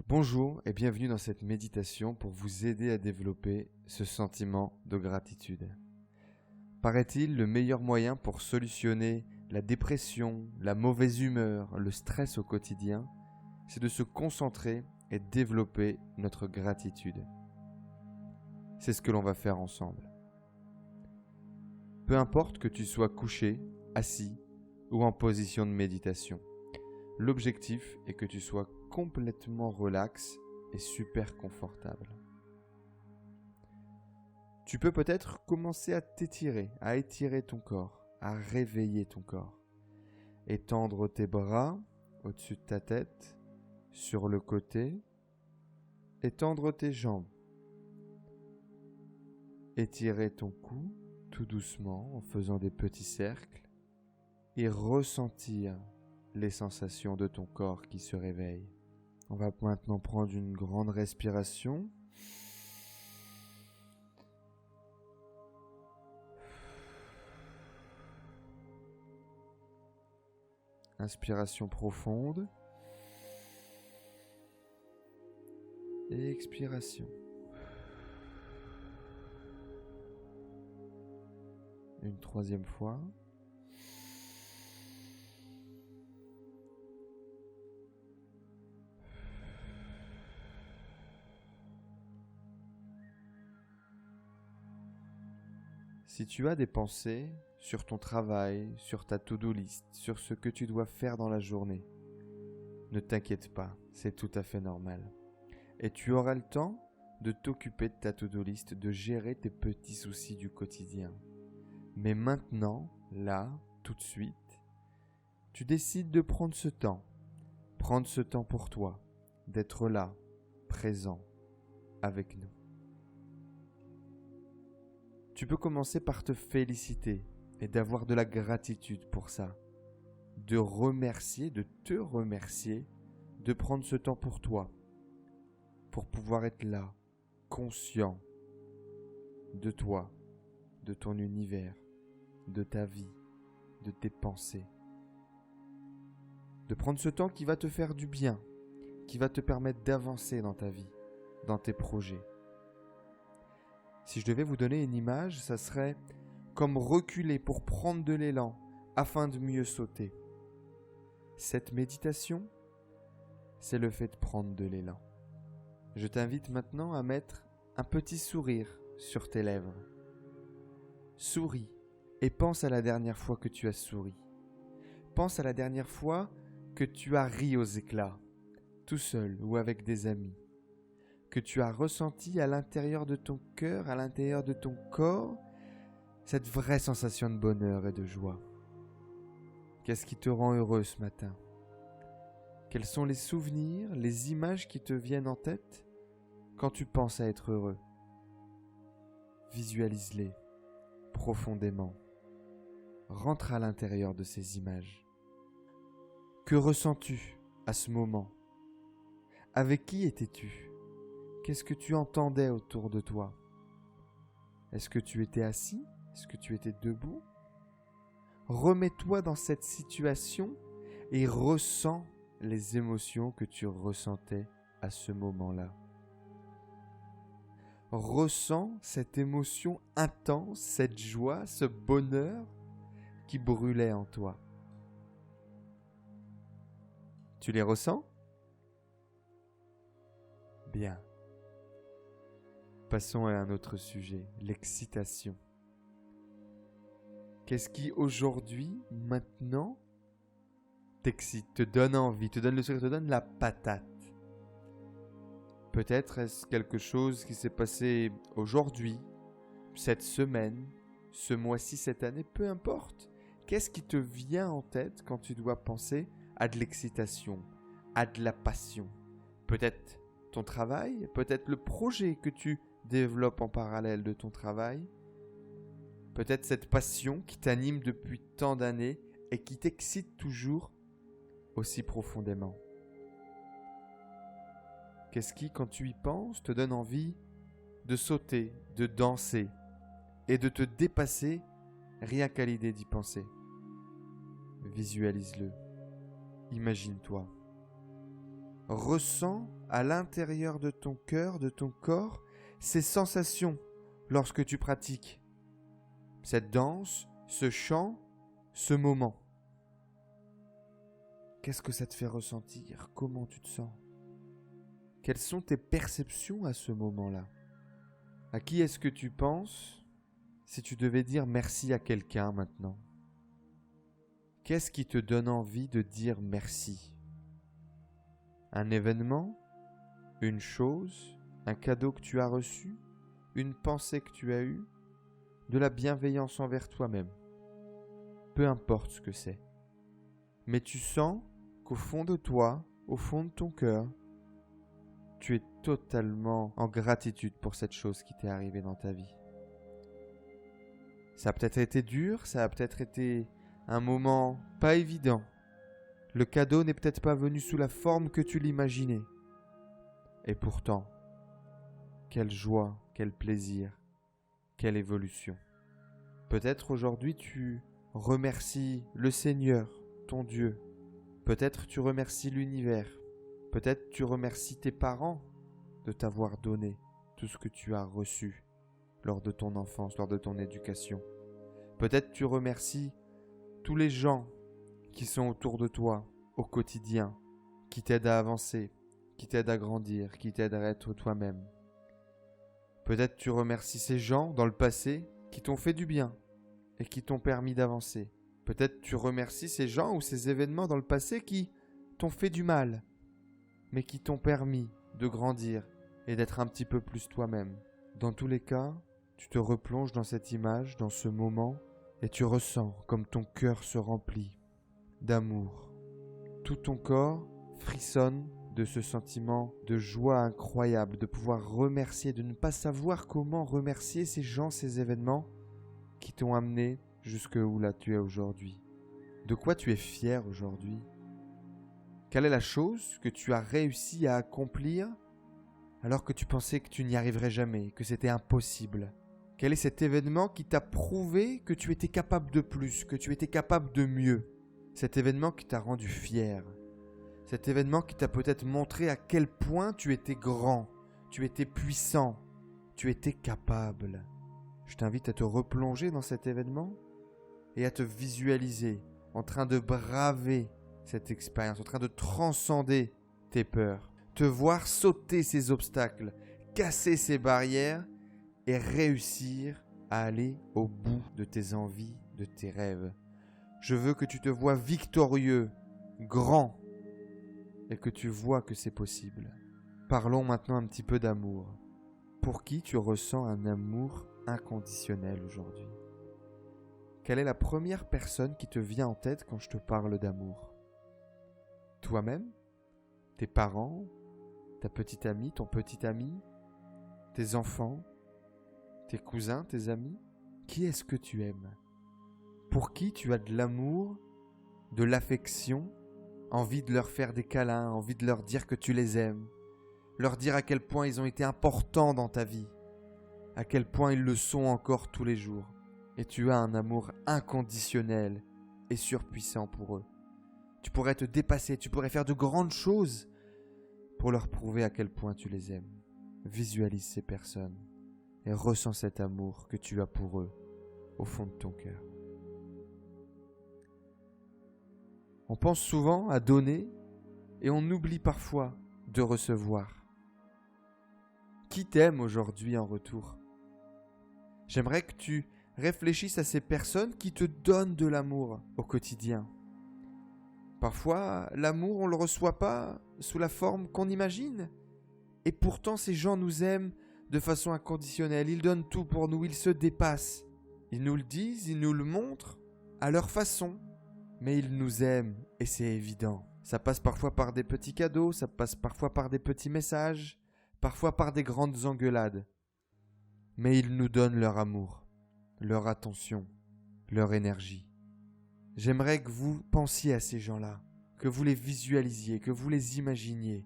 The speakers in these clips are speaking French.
Bonjour et bienvenue dans cette méditation pour vous aider à développer ce sentiment de gratitude. Paraît-il, le meilleur moyen pour solutionner la dépression, la mauvaise humeur, le stress au quotidien, c'est de se concentrer et développer notre gratitude. C'est ce que l'on va faire ensemble. Peu importe que tu sois couché, assis ou en position de méditation, l'objectif est que tu sois complètement relax et super confortable. Tu peux peut-être commencer à t'étirer, à étirer ton corps, à réveiller ton corps. Étendre tes bras au-dessus de ta tête, sur le côté. Étendre tes jambes. Étirer ton cou tout doucement en faisant des petits cercles et ressentir les sensations de ton corps qui se réveillent. On va maintenant prendre une grande respiration. Inspiration profonde. Et expiration. Une troisième fois. Si tu as des pensées sur ton travail, sur ta to-do list, sur ce que tu dois faire dans la journée, ne t'inquiète pas, c'est tout à fait normal. Et tu auras le temps de t'occuper de ta to-do list, de gérer tes petits soucis du quotidien. Mais maintenant, là, tout de suite, tu décides de prendre ce temps pour toi, d'être là, présent, avec nous. Tu peux commencer par te féliciter et d'avoir de la gratitude pour ça. De te remercier, de prendre ce temps pour toi, pour pouvoir être là, conscient de toi, de ton univers, de ta vie, de tes pensées. De prendre ce temps qui va te faire du bien, qui va te permettre d'avancer dans ta vie, dans tes projets. Si je devais vous donner une image, ça serait comme reculer pour prendre de l'élan afin de mieux sauter. Cette méditation, c'est le fait de prendre de l'élan. Je t'invite maintenant à mettre un petit sourire sur tes lèvres. Souris et pense à la dernière fois que tu as souri. Pense à la dernière fois que tu as ri aux éclats, tout seul ou avec des amis. Que tu as ressenti à l'intérieur de ton cœur, à l'intérieur de ton corps, cette vraie sensation de bonheur et de joie. Qu'est-ce qui te rend heureux ce matin? Quels sont les souvenirs, les images qui te viennent en tête quand tu penses à être heureux? Visualise-les profondément. Rentre à l'intérieur de ces images. Que ressens-tu à ce moment? Avec qui étais-tu? Qu'est-ce que tu entendais autour de toi? Est-ce que tu étais assis? Est-ce que tu étais debout? Remets-toi dans cette situation et ressens les émotions que tu ressentais à ce moment-là. Ressens cette émotion intense, cette joie, ce bonheur qui brûlait en toi. Tu les ressens? Bien. Passons à un autre sujet, l'excitation. Qu'est-ce qui aujourd'hui, maintenant, t'excite, te donne envie, te donne le sourire, te donne la patate? Peut-être est-ce quelque chose qui s'est passé aujourd'hui, cette semaine, ce mois-ci, cette année, peu importe. Qu'est-ce qui te vient en tête quand tu dois penser à de l'excitation, à de la passion? Peut-être ton travail, peut-être le projet que tu développes en parallèle de ton travail, peut-être cette passion qui t'anime depuis tant d'années et qui t'excite toujours aussi profondément. Qu'est-ce qui, quand tu y penses, te donne envie de sauter, de danser et de te dépasser rien qu'à l'idée d'y penser? Visualise-le, imagine-toi. ressens à l'intérieur de ton cœur, de ton corps, ces sensations lorsque tu pratiques cette danse, ce chant, ce moment. Qu'est-ce que ça te fait ressentir? Comment tu te sens? Quelles sont tes perceptions à ce moment-là? À qui est-ce que tu penses si tu devais dire merci à quelqu'un maintenant? Qu'est-ce qui te donne envie de dire merci? Un événement? Une chose? Un cadeau que tu as reçu? Une pensée que tu as eue? De la bienveillance envers toi-même? Peu importe ce que c'est. Mais tu sens qu'au fond de toi, au fond de ton cœur, tu es totalement en gratitude pour cette chose qui t'est arrivée dans ta vie. Ça a peut-être été dur, ça a peut-être été un moment pas évident. Le cadeau n'est peut-être pas venu sous la forme que tu l'imaginais. Et pourtant, quelle joie, quel plaisir, quelle évolution. Peut-être aujourd'hui tu remercies le Seigneur, ton Dieu. Peut-être tu remercies l'univers. Peut-être tu remercies tes parents de t'avoir donné tout ce que tu as reçu lors de ton enfance, lors de ton éducation. Peut-être tu remercies tous les gens qui sont autour de toi au quotidien, qui t'aident à avancer, qui t'aident à grandir, qui t'aident à être toi-même. Peut-être tu remercies ces gens dans le passé qui t'ont fait du bien et qui t'ont permis d'avancer. Peut-être tu remercies ces gens ou ces événements dans le passé qui t'ont fait du mal, mais qui t'ont permis de grandir et d'être un petit peu plus toi-même. Dans tous les cas, tu te replonges dans cette image, dans ce moment, et tu ressens comme ton cœur se remplit d'amour. Tout ton corps frissonne de ce sentiment de joie incroyable, de pouvoir remercier, de ne pas savoir comment remercier ces gens, ces événements qui t'ont amené jusque où là tu es aujourd'hui. De quoi tu es fier aujourd'hui? Quelle est la chose que tu as réussi à accomplir alors que tu pensais que tu n'y arriverais jamais, que c'était impossible? Quel est cet événement qui t'a prouvé que tu étais capable de plus, que tu étais capable de mieux? Cet événement qui t'a rendu fier. Cet événement qui t'a peut-être montré à quel point tu étais grand, tu étais puissant, tu étais capable. Je t'invite à te replonger dans cet événement et à te visualiser en train de braver cette expérience, en train de transcender tes peurs, te voir sauter ces obstacles, casser ces barrières et réussir à aller au bout de tes envies, de tes rêves. Je veux que tu te vois victorieux, grand, et que tu vois que c'est possible. Parlons maintenant un petit peu d'amour. Pour qui tu ressens un amour inconditionnel aujourd'hui? Quelle est la première personne qui te vient en tête quand je te parle d'amour? Toi-même? Tes parents? Ta petite amie? Ton petit ami? Tes enfants? Tes cousins? Tes amis? Qui est-ce que tu aimes? Pour qui tu as de l'amour, de l'affection, envie de leur faire des câlins, envie de leur dire que tu les aimes, leur dire à quel point ils ont été importants dans ta vie, à quel point ils le sont encore tous les jours. Et tu as un amour inconditionnel et surpuissant pour eux. Tu pourrais te dépasser, tu pourrais faire de grandes choses pour leur prouver à quel point tu les aimes. Visualise ces personnes et ressens cet amour que tu as pour eux au fond de ton cœur. On pense souvent à donner et on oublie parfois de recevoir. Qui t'aime aujourd'hui en retour? J'aimerais que tu réfléchisses à ces personnes qui te donnent de l'amour au quotidien. Parfois, l'amour, on ne le reçoit pas sous la forme qu'on imagine. Et pourtant, ces gens nous aiment de façon inconditionnelle. Ils donnent tout pour nous, ils se dépassent. Ils nous le disent, ils nous le montrent à leur façon. Mais ils nous aiment et c'est évident. Ça passe parfois par des petits cadeaux, ça passe parfois par des petits messages, parfois par des grandes engueulades. Mais ils nous donnent leur amour, leur attention, leur énergie. J'aimerais que vous pensiez à ces gens-là, que vous les visualisiez, que vous les imaginiez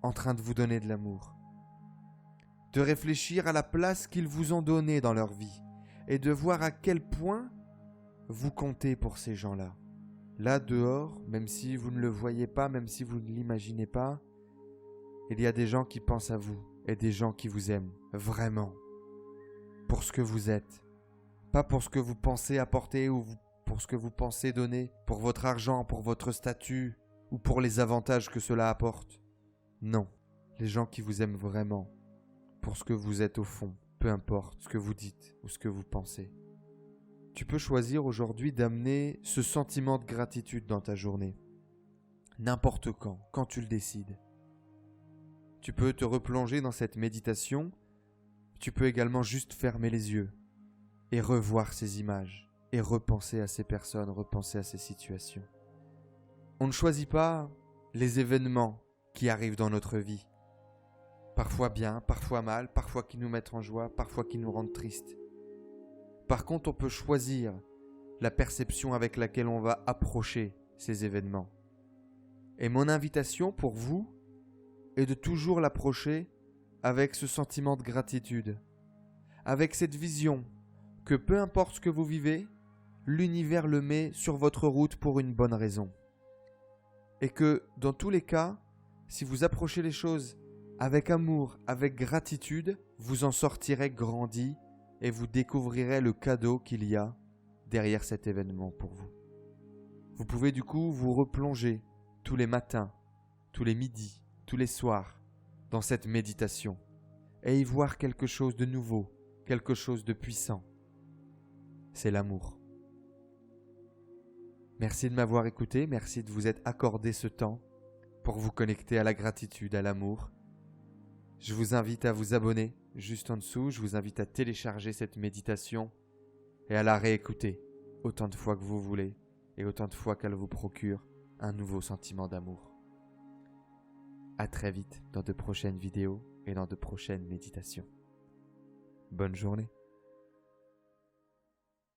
en train de vous donner de l'amour. De réfléchir à la place qu'ils vous ont donnée dans leur vie et de voir à quel point vous comptez pour ces gens-là. là dehors, même si vous ne le voyez pas, même si vous ne l'imaginez pas, il y a des gens qui pensent à vous et des gens qui vous aiment vraiment pour ce que vous êtes, pas pour ce que vous pensez apporter ou pour ce que vous pensez donner, pour votre argent, pour votre statut ou pour les avantages que cela apporte. Non, les gens qui vous aiment vraiment pour ce que vous êtes au fond, peu importe ce que vous dites ou ce que vous pensez. Tu peux choisir aujourd'hui d'amener ce sentiment de gratitude dans ta journée, n'importe quand tu le décides. Tu peux te replonger dans cette méditation, tu peux également juste fermer les yeux et revoir ces images, et repenser à ces personnes, repenser à ces situations. On ne choisit pas les événements qui arrivent dans notre vie. Parfois bien, parfois mal, parfois qui nous mettent en joie, parfois qui nous rendent tristes. Par contre, on peut choisir la perception avec laquelle on va approcher ces événements. Et mon invitation pour vous est de toujours l'approcher avec ce sentiment de gratitude, avec cette vision que peu importe ce que vous vivez, l'univers le met sur votre route pour une bonne raison. Et que dans tous les cas, si vous approchez les choses avec amour, avec gratitude, vous en sortirez grandi et vous découvrirez le cadeau qu'il y a derrière cet événement pour vous. Vous pouvez du coup vous replonger tous les matins, tous les midis, tous les soirs dans cette méditation et y voir quelque chose de nouveau, quelque chose de puissant. C'est l'amour. Merci de m'avoir écouté, merci de vous être accordé ce temps pour vous connecter à la gratitude, à l'amour. Je vous invite à vous abonner juste en dessous, je vous invite à télécharger cette méditation et à la réécouter autant de fois que vous voulez et autant de fois qu'elle vous procure un nouveau sentiment d'amour. À très vite dans de prochaines vidéos et dans de prochaines méditations. Bonne journée.